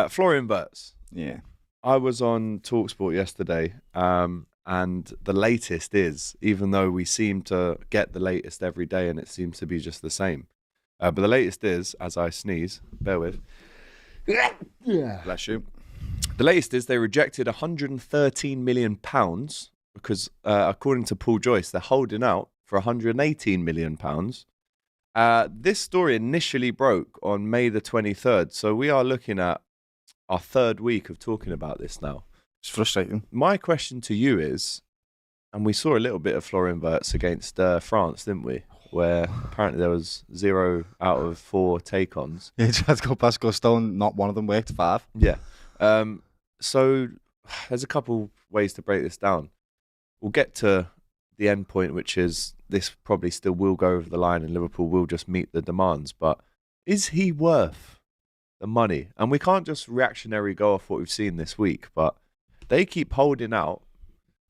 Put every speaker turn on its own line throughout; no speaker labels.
Florian Wirtz.
Yeah.
I was on TalkSport yesterday, and the latest is, even though we seem to get the latest every day and it seems to be just the same, but the latest is, as I sneeze, bear with.
Yeah.
Bless you. The latest is they rejected £113 million because, according to Paul Joyce, they're holding out for £118 million. This story initially broke on May the 23rd, so we are looking at our third week of talking about this now.
It's frustrating.
My question to you is, and we saw a little bit of Florian Wirtz against France, didn't we? Where apparently there was 0 out of 4 take-ons.
Yeah, just had to go past Gusto and not one of them worked. 5.
Yeah. So there's a couple ways to break this down. We'll get to the end point, which is this probably still will go over the line and Liverpool will just meet the demands. But is he worth the money? And we can't just reactionary go off what we've seen this week, but they keep holding out.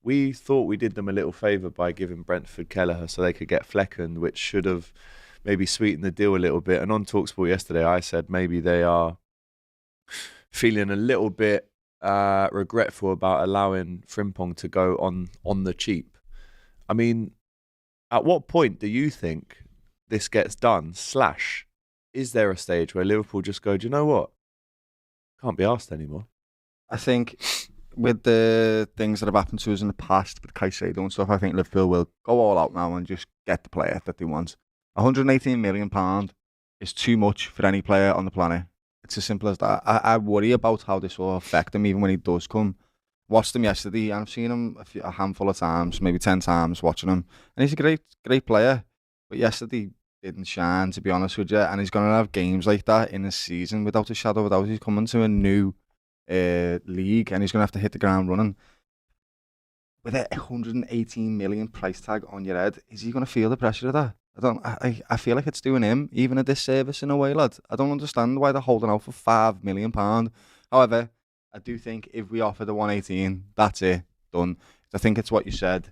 We thought we did them a little favour by giving Brentford Kelleher so they could get Flecken, which should have maybe sweetened the deal a little bit. And on TalkSport yesterday, I said maybe they are feeling a little bit regretful about allowing Frimpong to go on the cheap. I mean, at what point do you think this gets done? / is there a stage where Liverpool just go, do you know what? Can't be asked anymore.
I think with the things that have happened to us in the past with Caicedo and stuff, I think Liverpool will go all out now and just get the player that they want. £118 million is too much for any player on the planet. It's as simple as that. I worry about how this will affect him even when he does come. Watched him yesterday, and I've seen him a handful of times, maybe 10 times watching him. And he's a great player. But yesterday didn't shine, to be honest with you. And he's going to have games like that in a season without a shadow of a doubt. He's coming to a new league, and he's going to have to hit the ground running. With a £118 million price tag on your head, is he going to feel the pressure of that? I feel like it's doing him even a disservice in a way, lad. I don't understand why they're holding out for £5 million. However, I do think if we offer the 118, that's it, done. I think it's what you said.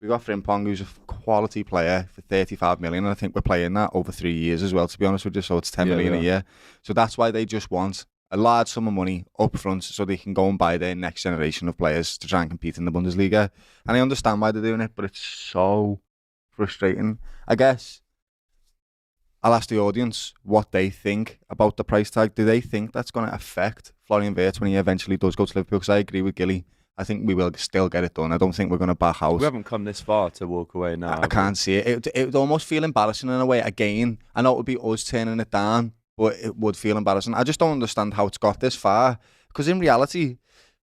We got Frimpong, who's a quality player, for 35 million, and I think we're playing that over 3 years as well, to be honest with you. So it's 10 million a year. So that's why they just want a large sum of money up front so they can go and buy their next generation of players to try and compete in the Bundesliga. And I understand why they're doing it, but it's so frustrating. I guess I'll ask the audience what they think about the price tag. Do they think that's going to affect Florian Wirtz when he eventually does go to Liverpool? Because I agree with Gilly. I think we will still get it done. I don't think we're going to back out.
We haven't come this far to walk away now.
I can't see it. It would almost feel embarrassing in a way. Again, I know it would be us turning it down, but it would feel embarrassing. I just don't understand how it's got this far. Because in reality,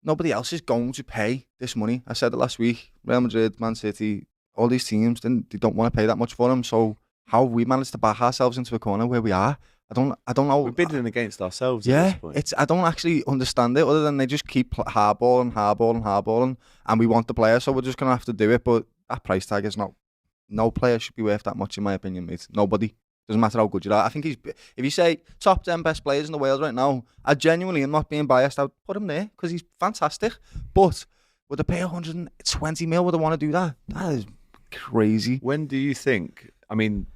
nobody else is going to pay this money. I said it last week. Real Madrid, Man City, all these teams, they don't want to pay that much for him. So how have we managed to back ourselves into a corner where we are? I don't know.
We're bidding against ourselves at this point.
I don't actually understand it, other than they just keep hardballing, and we want the player, so we're just going to have to do it. But that price tag is no player should be worth that much, in my opinion, mate. Nobody. Doesn't matter how good you are. I think if you say top 10 best players in the world right now, I genuinely am not being biased. I'd put him there because he's fantastic. But would they pay 120 mil? Would they want to do that? That is crazy.
When do you think, I mean,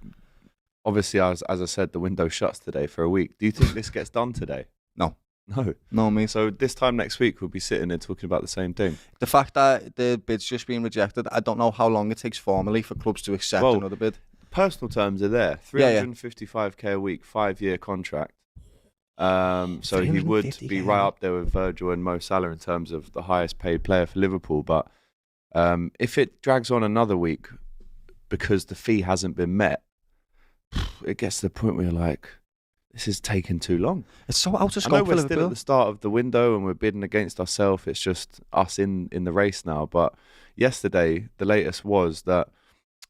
obviously, as I said, the window shuts today for a week. Do you think this gets done today? No, mate. So this time next week, we'll be sitting there talking about the same thing.
The fact that the bid's just being rejected, I don't know how long it takes formally for clubs to accept another bid.
Personal terms are there. 355k a week, 5-year contract. So he would be right up there with Virgil and Mo Salah in terms of the highest paid player for Liverpool. But if it drags on another week because the fee hasn't been met, it gets to the point where you're like, this is taking too long.
It's so out of scope.
I know
for
we're
Liverpool.
still at the start of the window and we're bidding against ourselves. It's just us in the race now. But yesterday, the latest was that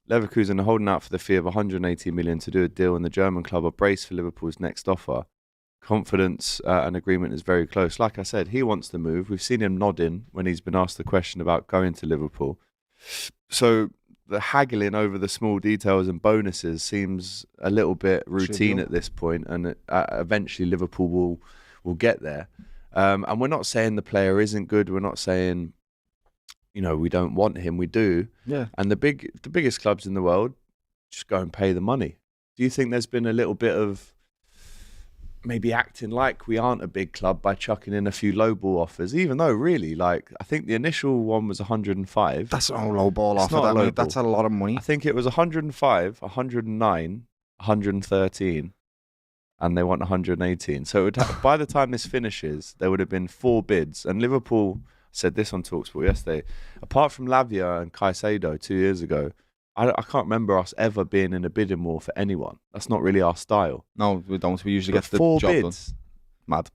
Leverkusen are holding out for the fee of 180 million to do a deal, and the German club are braced for Liverpool's next offer. Confidence and agreement is very close. Like I said, he wants to move. We've seen him nodding when he's been asked the question about going to Liverpool. So the haggling over the small details and bonuses seems a little bit routine at this point, and eventually Liverpool will get there. And we're not saying the player isn't good. We're not saying, we don't want him. We do.
Yeah.
And the biggest clubs in the world just go and pay the money. Do you think there's been a little bit of maybe acting like we aren't a big club by chucking in a few lowball offers, even though really, like, I think the initial one was 105.
That's not a lowball offer.
Not a low ball.
That's a lot of money.
I think it was 105, 109, 113, and they want 118. So it would by the time this finishes, there would have been 4 bids. And Liverpool said this on TalkSport yesterday. Apart from Lavia and Caicedo 2 years ago, I can't remember us ever being in a bidding war for anyone. That's not really our style.
No, we don't. We usually get the
4
job
bids.
done. Mad.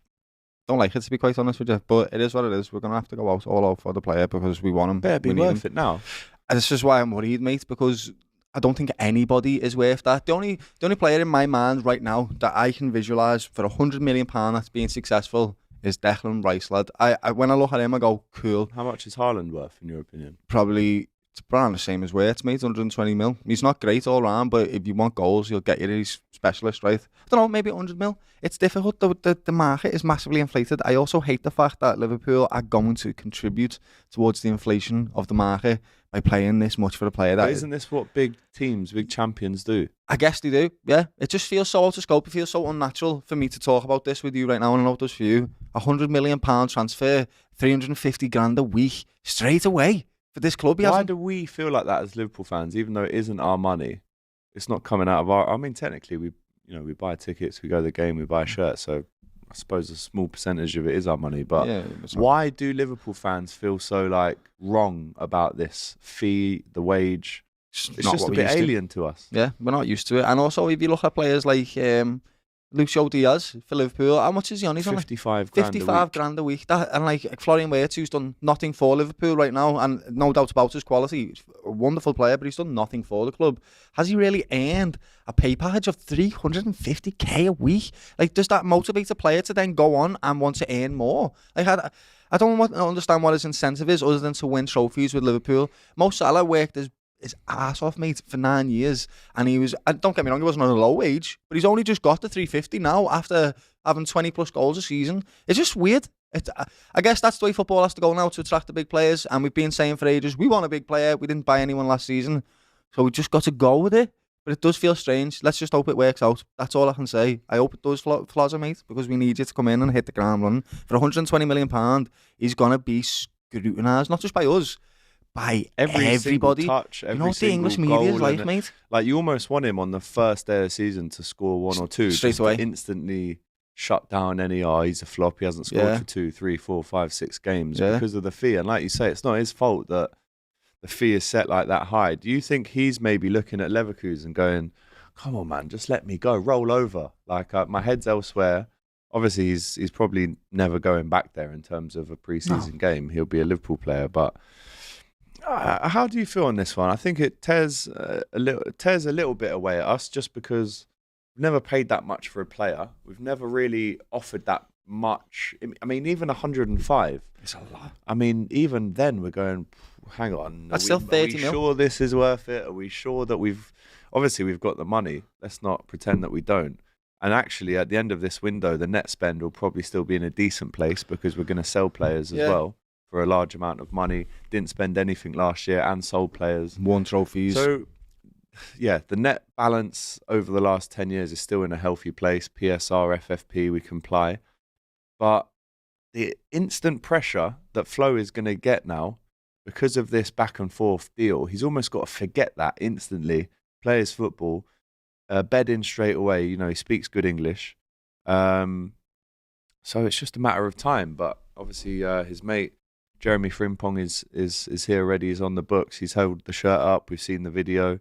Don't like it, to be quite honest with you, but it is what it is. We're going to have to go all out for the player because we want him.
Better be worth it now.
And this is why I'm worried, mate, because I don't think anybody is worth that. The only player in my mind right now that I can visualise for £100 million that's being successful is Declan Rice, lad. I when I look at him, I go, cool.
How much is Haaland worth, in your opinion?
Probably it's around the same as Wirtz, mate, 120 mil. He's not great all round, but if you want goals, he'll get you his specialist, right? I don't know, maybe 100 mil. It's difficult. The market is massively inflated. I also hate the fact that Liverpool are going to contribute towards the inflation of the market by paying this much for a player.
But isn't this what big teams, big champions do?
I guess they do, yeah. It just feels so out of scope. It feels so unnatural for me to talk about this with you right now, and I know it does for you. £100 million transfer, 350 grand a week, straight away for this club.
Why do we feel like that as Liverpool fans, even though it isn't our money? It's not coming out of our... I mean, technically, we buy tickets, we go to the game, we buy a shirt, so I suppose a small percentage of it is our money. But yeah, why do Liverpool fans feel so like wrong about this fee, the wage? It's just a bit alien to us.
Yeah, we're not used to it. And also, if you look at players like Lucio Diaz for Liverpool, how much is he on? He's
55
grand a week. And like Florian Wirtz, who's done nothing for Liverpool right now, and no doubt about his quality. He's a wonderful player, but he's done nothing for the club. Has he really earned a pay package of 350k a week? Like, does that motivate a player to then go on and want to earn more? Like, I don't understand what his incentive is other than to win trophies with Liverpool. Mo Salah worked his ass off, mate, for 9 years, and he was, don't get me wrong, he wasn't on a low wage, but he's only just got the 350 now after having 20 plus goals a season. It's just weird. I guess that's the way football has to go now to attract the big players, and we've been saying for ages, we want a big player. We didn't buy anyone last season, so we just got to go with it. But it does feel strange. Let's just hope it works out. That's all I can say. I hope it does, Flozza, mate, because we need you to come in and hit the ground running. For £120 million, he's going to be scrutinised, not just by us, by everybody.
Touch,
you know what the English media is like, mate?
Like, you almost want him on the first day of the season to score 1 or 2.
Straight away.
Instantly shut down any, he's a flop, he hasn't scored for 2, 3, 4, 5, 6 games because of the fee. And like you say, it's not his fault that the fee is set like that high. Do you think he's maybe looking at Leverkusen going, come on, man, just let me go, roll over? Like, my head's elsewhere. Obviously, he's probably never going back there in terms of a pre-season game. He'll be a Liverpool player, but... how do you feel on this one? I think it tears a little bit away at us just because we've never paid that much for a player. We've never really offered that much. I mean, even 105.
It's a lot.
I mean, even then we're going, hang on.
That's still 30 mil.
Are we sure this is worth it? Are we sure that we've got the money? Let's not pretend that we don't. And actually, at the end of this window, the net spend will probably still be in a decent place because we're going to sell players as well. For a large amount of money, didn't spend anything last year and sold players.
Won trophies.
So, yeah, the net balance over the last 10 years is still in a healthy place. PSR, FFP, we comply. But the instant pressure that Flo is going to get now because of this back and forth deal, he's almost got to forget that instantly, play his football, bed in straight away. You know, he speaks good English. So it's just a matter of time. But obviously his mate, Jeremy Frimpong is here already. He's on the books. He's held the shirt up. We've seen the video.